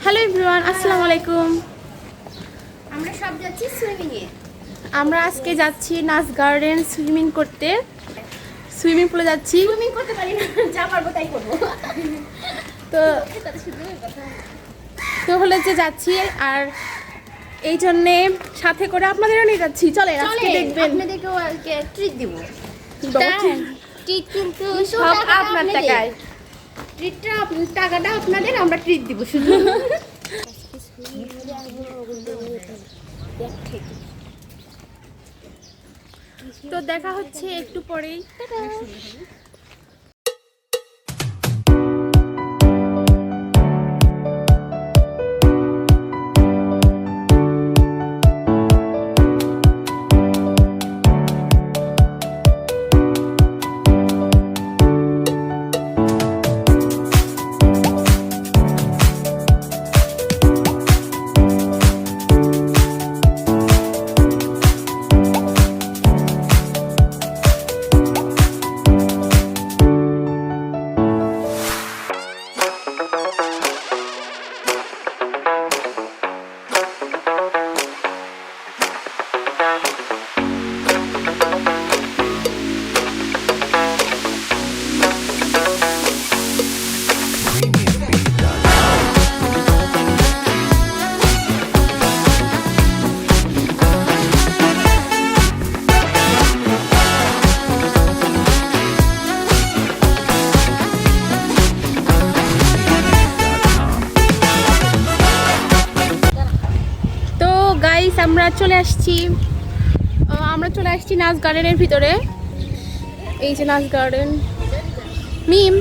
Hello everyone, আসসালামু আলাইকুম। আমরা সব যাচ্ছি সুইমিং এ। আমরা আজকে যাচ্ছি নাচ গার্ডেন সুইমিং করতে। সুইমিং পুলে যাচ্ছি। সুইমিং করতে পারি না, যা পারবো তাই করবো। তো তো হলে যে যাচ্ছি, আর এই জন্যে সাথে করে আপনাদেরও নিয়ে যাচ্ছি। চলে আজকে দেখবেন, আপনাদেরকেও ট্রিট দিব। ট্রিট কিন্তু সব আপনার টাকায়। টাকাটা আপনাদের, আমরা ট্রিট দিব শুধু। তো দেখা হচ্ছে একটু পরেই। আমরা চলে আসছি নাচ গার্ডেনের ভিতরে। এই যে নাচ গার্ডেন। মিম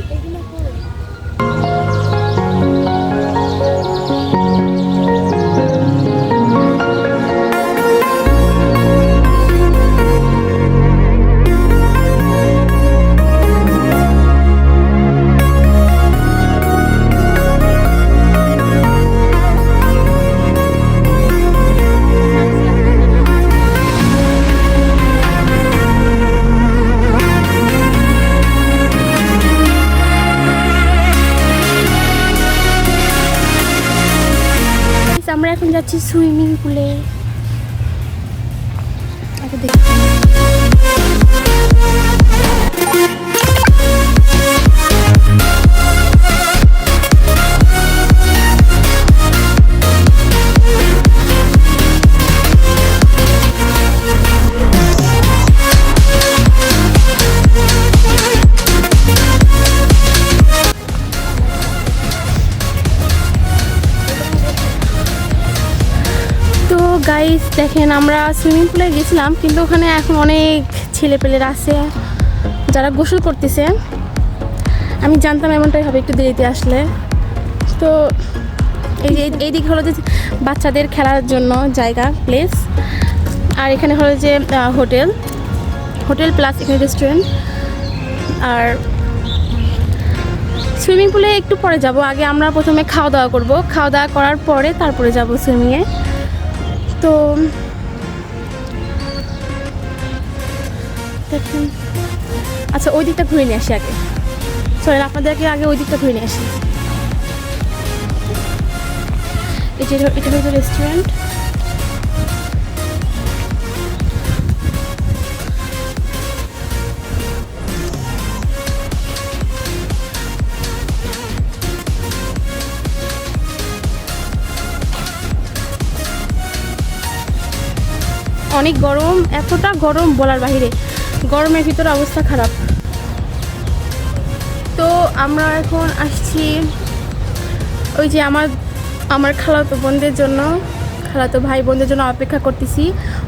আমরা এখন যাচ্ছি সুইমিং পুলে। আচ্ছা দেখি। গাইস দেখেন, আমরা সুইমিং পুলে গেছিলাম, কিন্তু ওখানে এখন অনেক ছেলেপেলেরা আছে যারা গোসল করতেছে। আমি জানতাম এমনটাই হবে একটু দেরিতে আসলে। তো এই দিক হলো যে বাচ্চাদের খেলার জন্য জায়গা, প্লেস। আর এখানে হলো যে হোটেল প্লাস এখানে রেস্টুরেন্ট। আর সুইমিং পুলে একটু পরে যাব। আগে আমরা প্রথমে খাওয়া দাওয়া করব, খাওয়া দাওয়া করার পরে তারপরে যাব সুইমিংয়ে। তো দেখুন, আচ্ছা ওই দিকটা ঘুরে নিয়ে আসি আগে। সরি, আপনাদেরকে আগে ওই দিকটা ঘুরে নিয়ে আসি। এটা হচ্ছে রেস্টুরেন্ট। অনেক গরম, এতটা গরম বলার বাহিরে। গরমের ভিতরে অবস্থা খারাপ। তো আমরা এখন আসছি ওই যে আমার খালাতো বোনদের জন্য, খালাতো ভাই বোনদের জন্য অপেক্ষা করতেছি।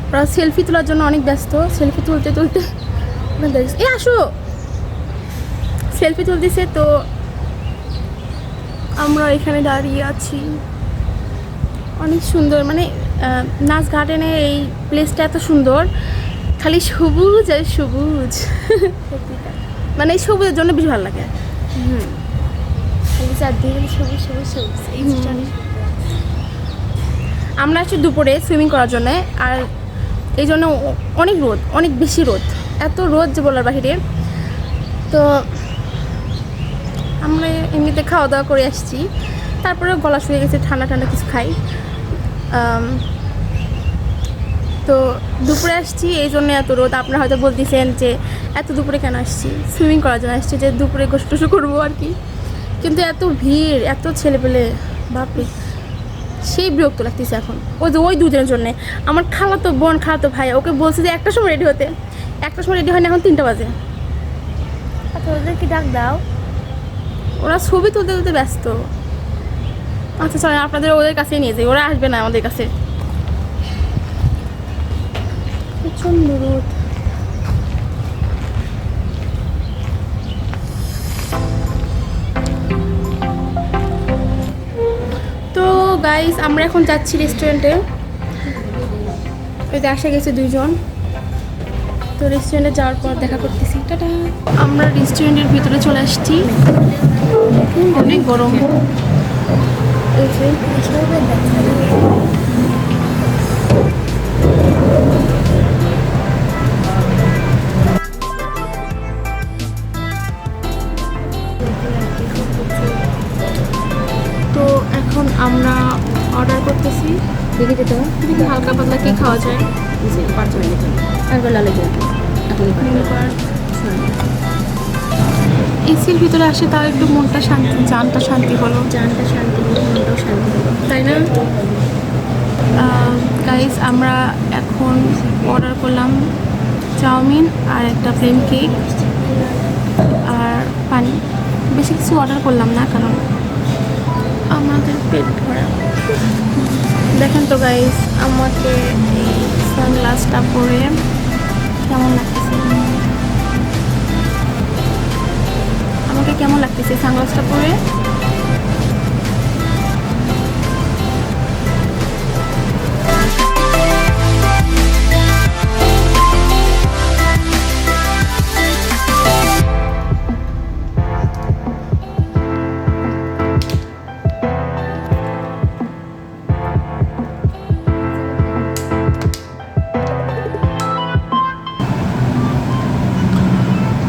ওরা সেলফি তোলার জন্য অনেক ব্যস্ত। সেলফি তুলতে আসো, সেলফি তুলতেছে। তো আমরা এখানে দাঁড়িয়ে আছি। অনেক সুন্দর, মানে নাচ গার্ডেনের এই প্লেসটা এত সুন্দর, খালি সবুজ আর সবুজ। মানে সবুজের জন্য বেশি ভালো লাগে। আমরা আসছি দুপুরে সুইমিং করার জন্য, আর এই জন্য অনেক রোদ, অনেক বেশি রোদ, এত রোদ যে বলার বাহিরে। তো আমরা এমনিতে খাওয়া দাওয়া করে আসছি। তারপরে গলা শুয়ে গেছে, ঠান্ডা ঠান্ডা কিছু খাই। তো দুপুরে আসছি এই জন্য এত রোদ। আপনারা হয়তো বলতেছেন যে এত দুপুরে কেন আসছি, সুইমিং করার জন্য আসছি, যে দুপুরে গোসল টোসল করবো আর কি। কিন্তু এত ভিড়, এত ছেলেপেলে, বাপরে সেই বিরক্ত লাগতেছে এখন। ওই দুজনের জন্যে। আমার খালাতো বোন, খালাতো ভাই, ওকে বলছে যে 1টার সময় রেডি হতে, 1টার সময় রেডি হয় না, এখন 3টা বাজে। আচ্ছা ওদেরকে ডাক দাও। ওরা ছবি তুলতে তুলতে ব্যস্ত। আচ্ছা চলেন আপনাদের ওদের কাছেই নিয়ে যাই, ওরা আসবে না আমাদের কাছে। প্রচণ্ড রোদ। তো গাইস আমরা এখন যাচ্ছি রেস্টুরেন্টে। ওই আসে গেছে 2জন। তো রেস্টুরেন্টে যাওয়ার পর দেখা করতেছি, টাটা। আমরা রেস্টুরেন্টের ভিতরে চলে আসছি, অনেক গরম। তো এখন আমরা অর্ডার করতেছি, দেখে যেতে দেখি হালকা পাতলা কি খাওয়া যায়। একবার লালে এসির ভিতরে আসে তাও একটু মনটা শান্তি, জানটা শান্তি হলো, জানটা শান্তি হলো, মনটাও শান্তি হলো, তাই না? গাইস আমরা এখন অর্ডার করলাম চাউমিন আর একটা প্লেন কেক আর পানি। বেশি কিছু অর্ডার করলাম না, কারণ আমাদের পেট ভরা। দেখেন তো গাইস আমাকে এই সানগ্লাসটা পরে কেমন লাগতেছে, আমাকে কেমন লাগতেছে সানগ্লাসটা পরে।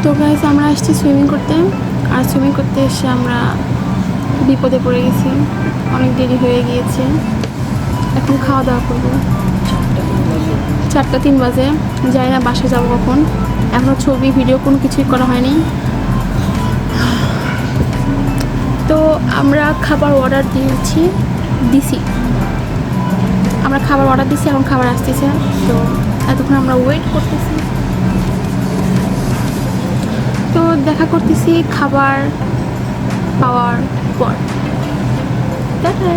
তো গাইস আমরা আসছি সুইমিং করতে, আর সুইমিং করতে এসে আমরা বিপদে পড়ে গেছি, অনেক দেরি হয়ে গিয়েছে। এখন খাওয়া দাওয়া করবো, 4টা 3 বাজে। যাই না বাসায় যাবো কখন, এখনও ছবি ভিডিও কোনো কিছুই করা হয়নি। তো আমরা খাবার অর্ডার দিছি, আমরা খাবার অর্ডার দিছি, এখন খাবার আসতেছে। তো এতক্ষণ আমরা ওয়েট করতেছি, তো দেখা করতেছি খাবার পাওয়ার পর। দেখা।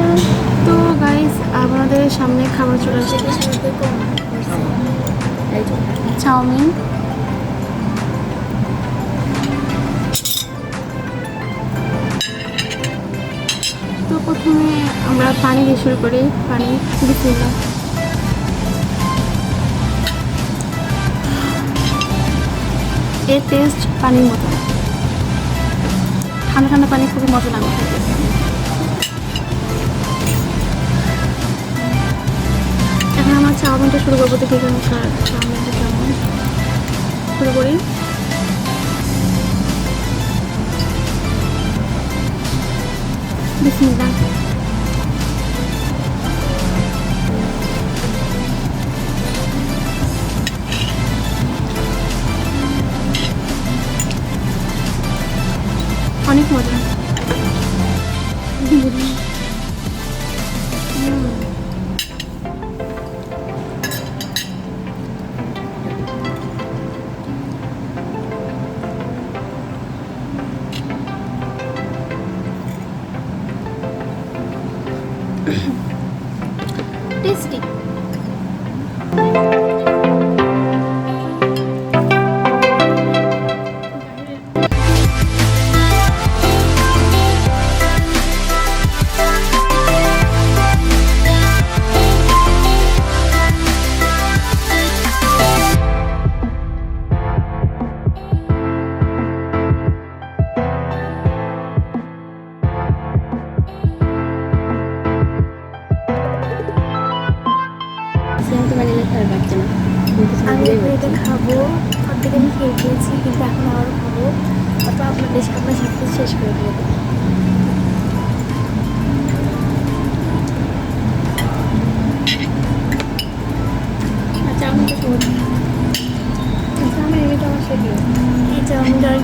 তো গাইস আমাদের সামনে খাবার চলে আসছে, চাউমিন, তো প্রথমে আমরা পানি দিয়ে শুরু করি। পানি বিসমিল্লাহ। এর টেস্ট পানির মতো, ঠান্ডা ঠান্ডা পানি খুবই মজা লাগে। এখন আমার চাউমিনটা শুরু করবো, দেখি চাউমিনটা কেমন। শুরু করি। বিসমিল্লাহ। অনেক মজা। টেস্টি। আমি এটা খাবো, অর্ধেক আমি খেয়ে খেয়েছি, কিন্তু এখন আরও খাবো। তারপর আপনার সাথে শেষ করে দেবো।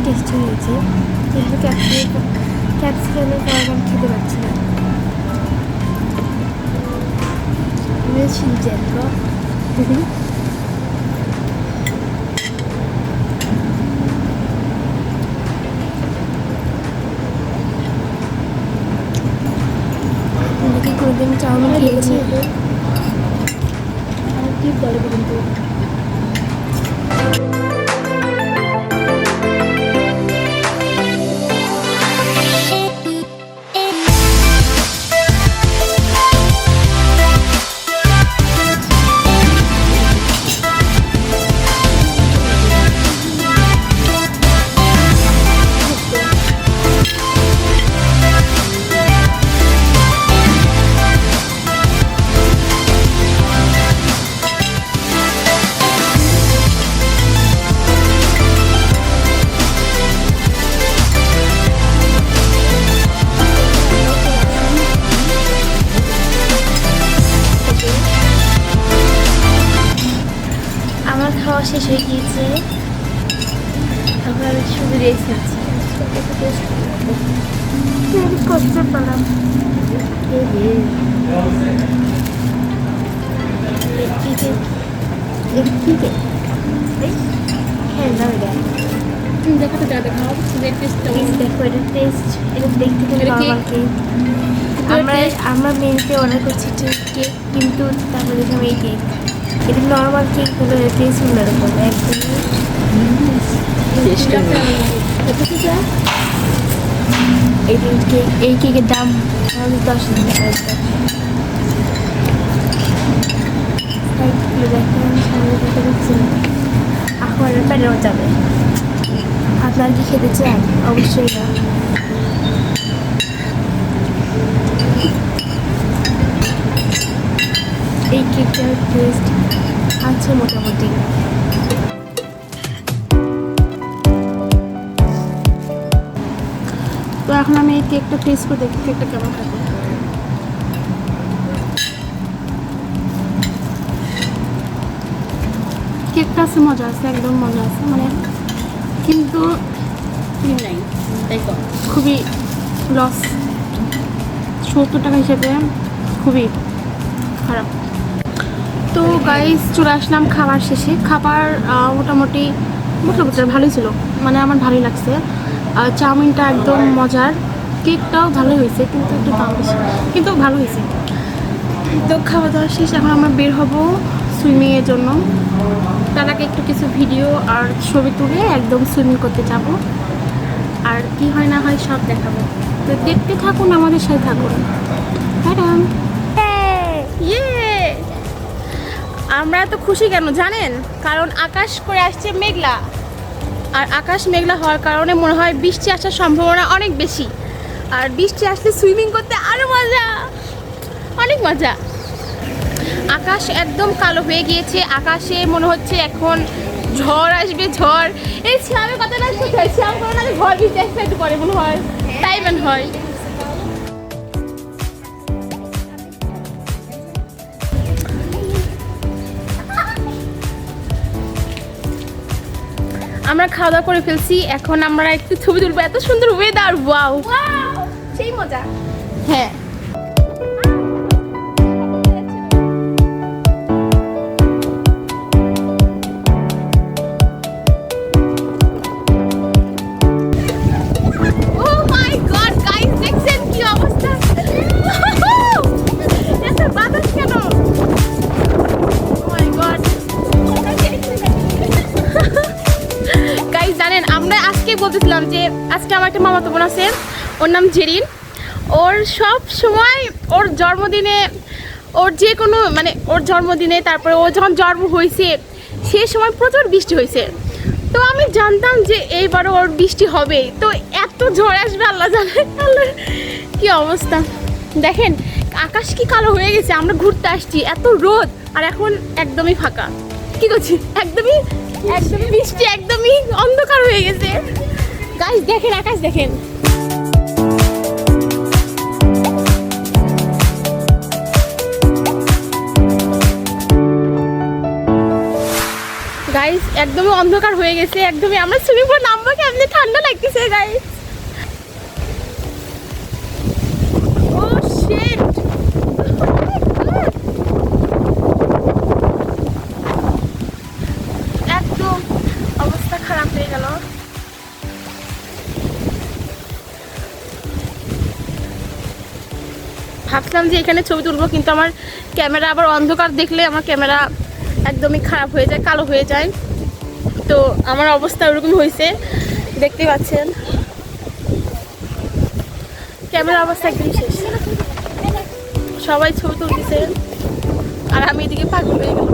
টেস্টি হয়েছে, কিন্তু ক্যাপসিকামের কারণে আমি খেতে পারছি না। Cingello. Lagi korean চাউমিন খেয়েছি। আর কি বলে কিন্তু খাওয়া শেষ হয়ে গিয়েছে, এখন আমি শুধু রেস্ট নিচ্ছি। করতে পারলাম আমরা মেনুতে অর্ডার করছি কেক, কিন্তু তারপরে দেখলাম এই কেক, এটা নর্মাল কেকগুলো টেস্ট অন্যরকম এই কেকের দাম 10,000 টাকা। আমার প্যানেও যাবে। আপনার কি খেতে চান? অবশ্যই না। এই কেকটার টেস্ট আছে মোটামুটি। তো এখন আমি এই কেকটা টেস্ট করে দেখি কেকটা কেমন থাকে। কেকটা আছে, মজা আছে, একদম মজা আছে, মানে কিন্তু খুবই লস। 70 টাকা হিসেবে খুবই খারাপ। তো গাইস চলে আসলাম খাবার শেষে। খাবার মোটামুটি ভালোই ছিল, মানে আমার ভালোই লাগছে। চাউমিনটা একদম মজার, কেকটাও ভালোই হয়েছে, কিন্তু একটু দাম বেশি, কিন্তু ভালো হয়েছে। তো খাওয়া দাওয়া শেষ, এখন আমরা বের হব সুইমিংয়ের জন্য। তার আগে একটু কিছু ভিডিও আর ছবি তুলে একদম সুইমিং করতে যাব, আর কি হয় না হয় সব দেখাবো। তো দেখতে থাকুন, আমাদের সাথে থাকুন। ম্যাডাম আমরা এত খুশি কেন জানেন? কারণ আকাশ করে আসছে মেঘলা, আর আকাশ মেঘলা হওয়ার কারণে মনে হয় বৃষ্টি আসার সম্ভাবনা অনেক বেশি। আর বৃষ্টি আসলে সুইমিং করতে আরো মজা, অনেক মজা। আকাশ একদম কালো হয়ে গিয়েছে, আকাশে মনে হচ্ছে এখন ঝড় আসবে, ঝড়। এই শ্যামের কথা না কোথায়, শ্যাম করে না ঝড় বৃষ্টি আসতে একটু পরে মনে হয়, তাই মনে হয়। আমরা খাওয়া দাওয়া করে ফেলছি, এখন আমরা একটু ছবি তুলবো। এত সুন্দর ওয়েদার, ওয়াও, সেই মজা। হ্যাঁ, বলতেছিলাম যে আজকে আমার একটা মামাতো বোন আছে, ওর নাম জেরিন। ওর সব সময় ওর জন্মদিনে, ওর যে কোনো মানে ওর জন্মদিনে, তারপরে ও যখন জন্ম হয়েছে সেই সময় প্রচুর বৃষ্টি হয়েছে। তো আমি জানতাম যে এইবারও ওর বৃষ্টি হবে, তো এত ঝড় আসবে আল্লাহ জানে। আল্লাহ কি অবস্থা দেখেন, আকাশ কি কালো হয়ে গেছে। আমরা ঘুরতে আসছি, এত রোদ, আর এখন একদমই ফাঁকা। কি করছি, একদমই বৃষ্টি, একদমই অন্ধকার হয়ে গেছে। গাইস দেখেন, আকাশ দেখেন। গাইস একদমই অন্ধকার হয়ে গেছে, একদমই আমরা সুইমিং পুলে নামবো কেমনি, ঠান্ডা লাগতেছে গাইস। ও শিট, একদম অবস্থা খারাপ হয়ে গেল। ভাবছিলাম যে এখানে ছবি তুলবো, কিন্তু আমার ক্যামেরা আবার অন্ধকার দেখলে আমার ক্যামেরা একদমই খারাপ হয়ে যায়, কালো হয়ে যায়। তো আমার অবস্থা ওরকম হয়েছে, দেখতে পাচ্ছেন ক্যামেরার অবস্থা একদম শেষ। সবাই ছবি তুলতেছে আর আমি এদিকে পাগল হয়ে গেলাম।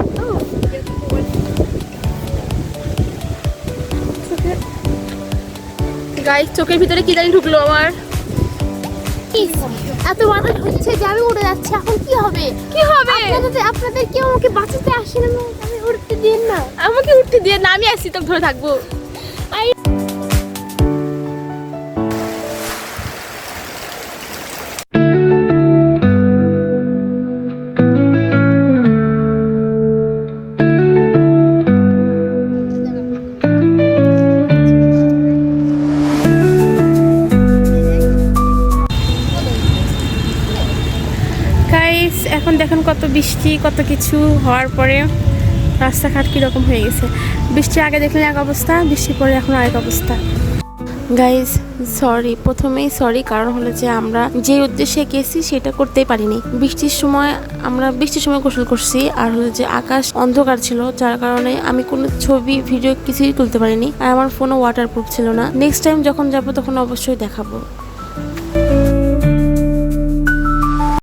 গাইস চোখের ভিতরে কি জানি ঢুকলো আমার। এত বাতাস হচ্ছে যে আমি উড়ে যাচ্ছি, এখন কি হবে? কি হবে? আপনাদের কেউ আমাকে বাঁচাতে আসে না, আমি উঠতে দিন না। আমাকে উঠতে দিয়ে না, আমি আসছি, তোকে ধরে থাকবো। গাইস এখন দেখেন কত বৃষ্টি, কত কিছু হওয়ার পরে রাস্তাঘাট কীরকম হয়ে গেছে। বৃষ্টি আগে দেখলেন এক অবস্থা, বৃষ্টি পরে এখন আরেক অবস্থা। গাইস সরি, প্রথমেই সরি, কারণ হলো যে আমরা যে উদ্দেশ্যে গেছি সেটা করতেই পারিনি। বৃষ্টির সময় আমরা বৃষ্টির সময় গোসল করছি, আর হলো যে আকাশ অন্ধকার ছিল, যার কারণে আমি কোনো ছবি ভিডিও কিছুই তুলতে পারিনি, আর আমার ফোনও ওয়াটারপ্রুফ ছিল না। নেক্সট টাইম যখন যাবো তখন অবশ্যই দেখাবো।